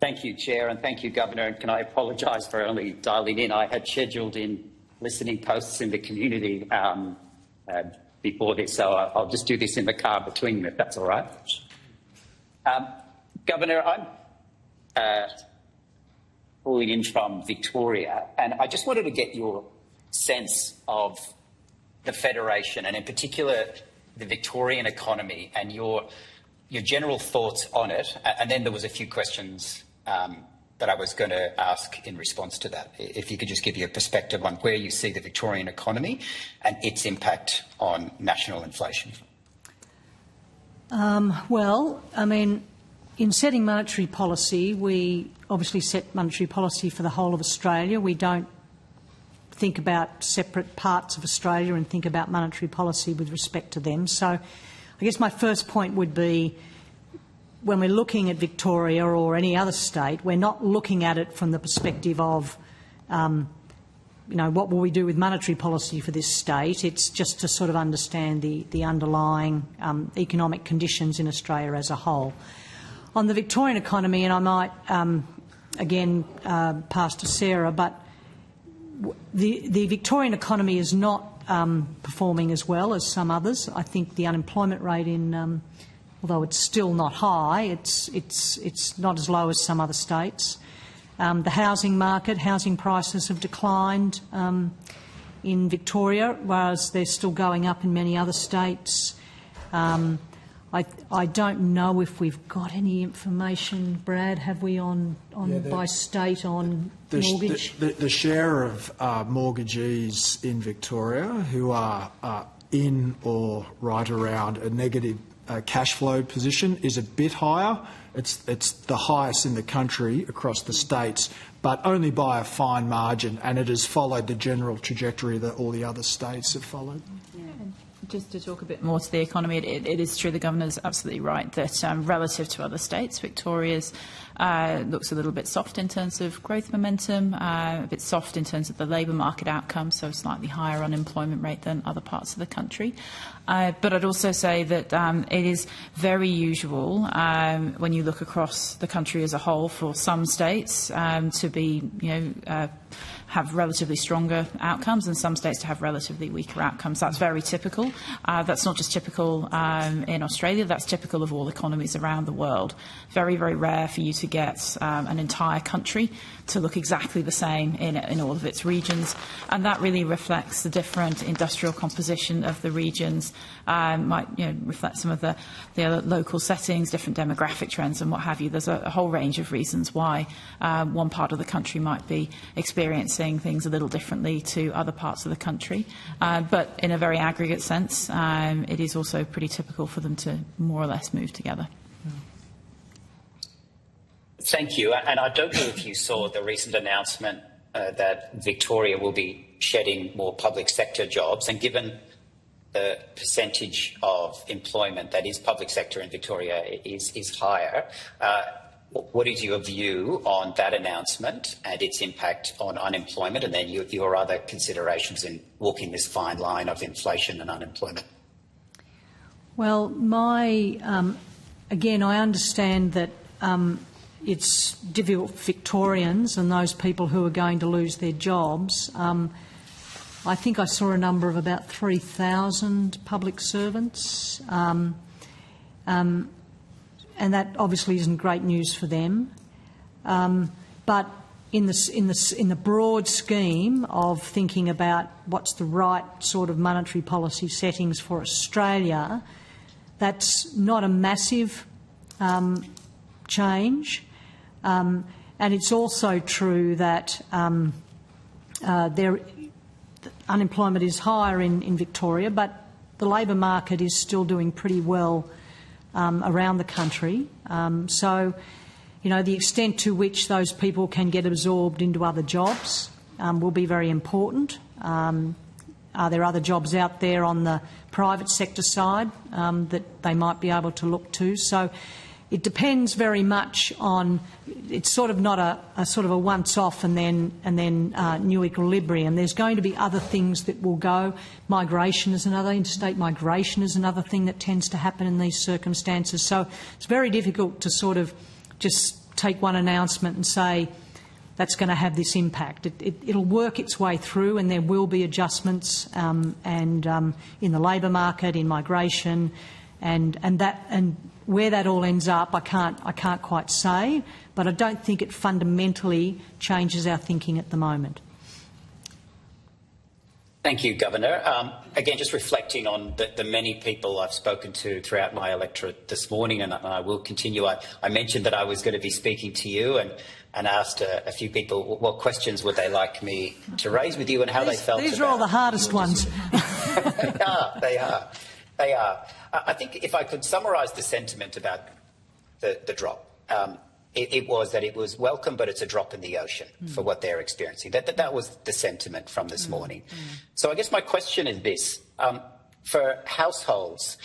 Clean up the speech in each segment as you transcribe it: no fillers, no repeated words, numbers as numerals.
Thank you, Chair, and thank you, Governor. And can I apologise for only dialing in? I had scheduled in listening posts in the community before this, so I'll just do this in the car between them, if that's all right. Governor, I'm calling in from Victoria, and I just wanted to get your sense of the Federation, and in particular the Victorian economy, and your general thoughts on it. And then there was a few questions that I was going to ask in response to that. If you could just give your perspective on where you see the Victorian economy and its impact on national inflation. Well, I mean, in setting monetary policy, we obviously set monetary policy for the whole of Australia. We don't think about separate parts of Australia and think about monetary policy with respect to them. So I guess my first point would be, when we're looking at Victoria or any other state, we're not looking at it from the perspective of, what will we do with monetary policy for this state? It's just to sort of understand the underlying economic conditions in Australia as a whole. On the Victorian economy, and I might again pass to Sarah, but the Victorian economy is not performing as well as some others. I think the unemployment rate in although it's still not high, it's not as low as some other states. The housing market, housing prices have declined in Victoria, whereas they're still going up in many other states. I don't know if we've got any information, Brad, have we by state on mortgage? The share of mortgagees in Victoria who are in or right around a negative cash flow position is a bit higher. It's the highest in the country across the states, but only by a fine margin, and it has followed the general trajectory that all the other states have followed. Yeah. Just to talk a bit more to the economy, it is true, the Governor's absolutely right that relative to other states, Victoria's looks a little bit soft in terms of growth momentum, a bit soft in terms of the labour market outcome, so slightly higher unemployment rate than other parts of the country. But I'd also say that it is very usual when you look across the country as a whole for some states to be, have relatively stronger outcomes and some states to have relatively weaker outcomes. That's very typical. That's not just typical in Australia, that's typical of all economies around the world. Very, very rare for you to get an entire country to look exactly the same in all of its regions, and that really reflects the different industrial composition of the regions, might reflect some of the local settings, different demographic trends and what have you. There's a whole range of reasons why one part of the country might be experiencing things a little differently to other parts of the country, but in a very aggregate sense, it is also pretty typical for them to more or less move together. Thank you. And I don't know if you saw the recent announcement that Victoria will be shedding more public sector jobs, and given the percentage of employment that is public sector in Victoria is higher, what is your view on that announcement and its impact on unemployment, and then your other considerations in walking this fine line of inflation and unemployment? Well, again, I understand that it's difficult for Victorians and those people who are going to lose their jobs. I think I saw a number of about 3,000 public servants, and that obviously isn't great news for them. But in the broad scheme of thinking about what's the right sort of monetary policy settings for Australia, that's not a massive change. And it's also true that unemployment is higher in Victoria, but the labour market is still doing pretty well around the country. So, the extent to which those people can get absorbed into other jobs will be very important. Are there other jobs out there on the private sector side that they might be able to look to? So it depends very much on. It's sort of not a sort of a once-off and then new equilibrium. There's going to be other things that will go. Migration is another. Interstate migration is another thing that tends to happen in these circumstances. So it's very difficult to sort of just take one announcement and say that's going to have this impact. It'll work its way through, and there will be adjustments in the labour market, in migration, and where that all ends up, I can't quite say, but I don't think it fundamentally changes our thinking at the moment. Thank you, Governor. Again, just reflecting on the many people I've spoken to throughout my electorate this morning, and I will continue. I mentioned that I was going to be speaking to you and asked a few people what questions would they like me to raise with you and how they felt. These are all the hardest ones. They are. I think if I could summarise the sentiment about the drop, it was that it was welcome, but it's a drop in the ocean for what they're experiencing. That was the sentiment from this morning. So I guess my question is this. For households,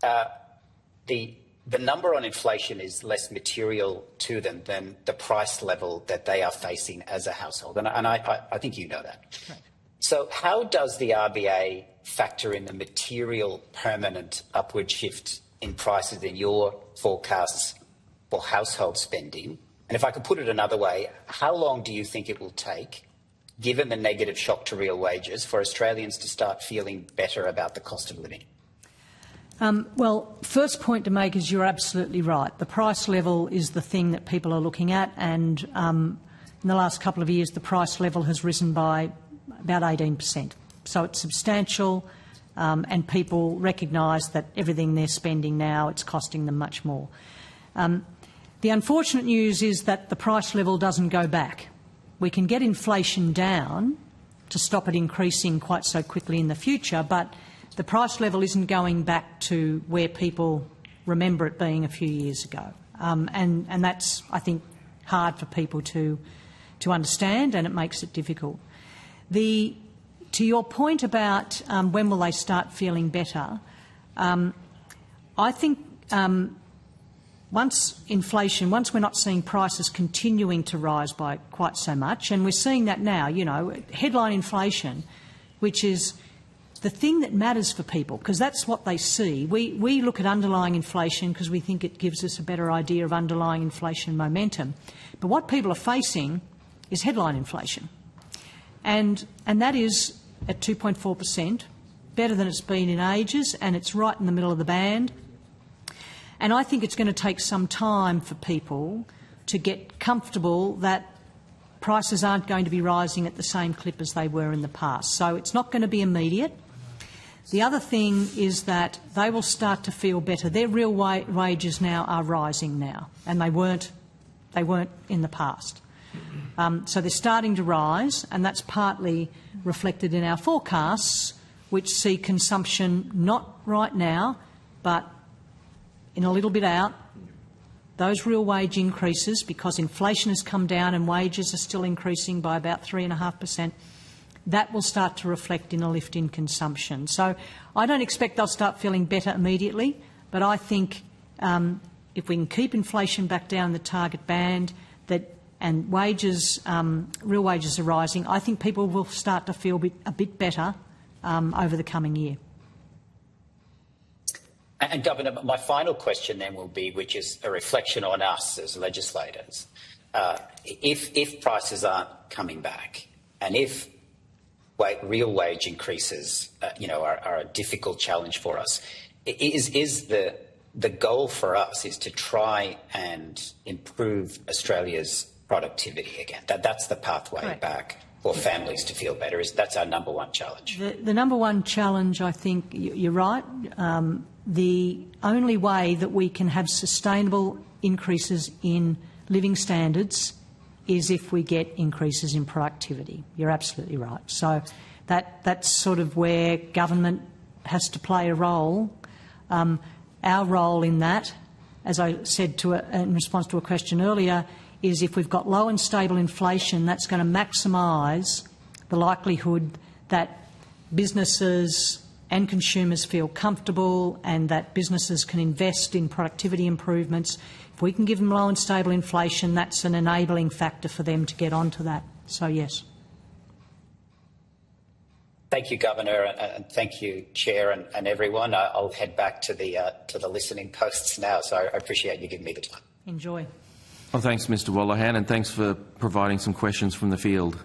the number on inflation is less material to them than the price level that they are facing as a household. And I think you know that. Right. So how does the RBA factor in the material permanent upward shift in prices in your forecasts for household spending? And if I could put it another way, how long do you think it will take, given the negative shock to real wages, for Australians to start feeling better about the cost of living? Well, first point to make is you're absolutely right. The price level is the thing that people are looking at, and in the last couple of years the price level has risen by about 18%. So it's substantial, and people recognise that everything they're spending now, it's costing them much more. The unfortunate news is that the price level doesn't go back. We can get inflation down to stop it increasing quite so quickly in the future, but the price level isn't going back to where people remember it being a few years ago. And that's, I think, hard for people to understand, and it makes it difficult. To your point about when will they start feeling better, I think once we're not seeing prices continuing to rise by quite so much, and we're seeing that now, you know, headline inflation, which is the thing that matters for people, because that's what they see. We look at underlying inflation because we think it gives us a better idea of underlying inflation momentum. But what people are facing is headline inflation. And that is at 2.4%, better than it's been in ages, and it's right in the middle of the band. And I think it's going to take some time for people to get comfortable that prices aren't going to be rising at the same clip as they were in the past. So it's not going to be immediate. The other thing is that they will start to feel better. Their real wages now are rising now, and they weren't in the past. So they're starting to rise, and that's partly reflected in our forecasts, which see consumption not right now, but in a little bit out. Those real wage increases, because inflation has come down and wages are still increasing by about 3.5%, that will start to reflect in a lift in consumption. So I don't expect they'll start feeling better immediately, but I think if we can keep inflation back down the target band and wages, real wages are rising, I think people will start to feel a bit better over the coming year. And Governor, my final question then will be, which is a reflection on us as legislators. If prices aren't coming back, and if real wage increases, are a difficult challenge for us, is the goal for us is to try and improve Australia's productivity again. That's the pathway back for families to feel better. That's our number one challenge. The number one challenge, I think, you're right. The only way that we can have sustainable increases in living standards is if we get increases in productivity. You're absolutely right. So that's sort of where government has to play a role. Our role in that, as I said in response to a question earlier, is if we've got low and stable inflation, that's going to maximise the likelihood that businesses and consumers feel comfortable and that businesses can invest in productivity improvements. If we can give them low and stable inflation, that's an enabling factor for them to get onto that. So, yes. Thank you, Governor, and thank you, Chair, and everyone. I'll head back to the listening posts now, so I appreciate you giving me the time. Enjoy. Well, thanks, Mr. Wallahan, and thanks for providing some questions from the field.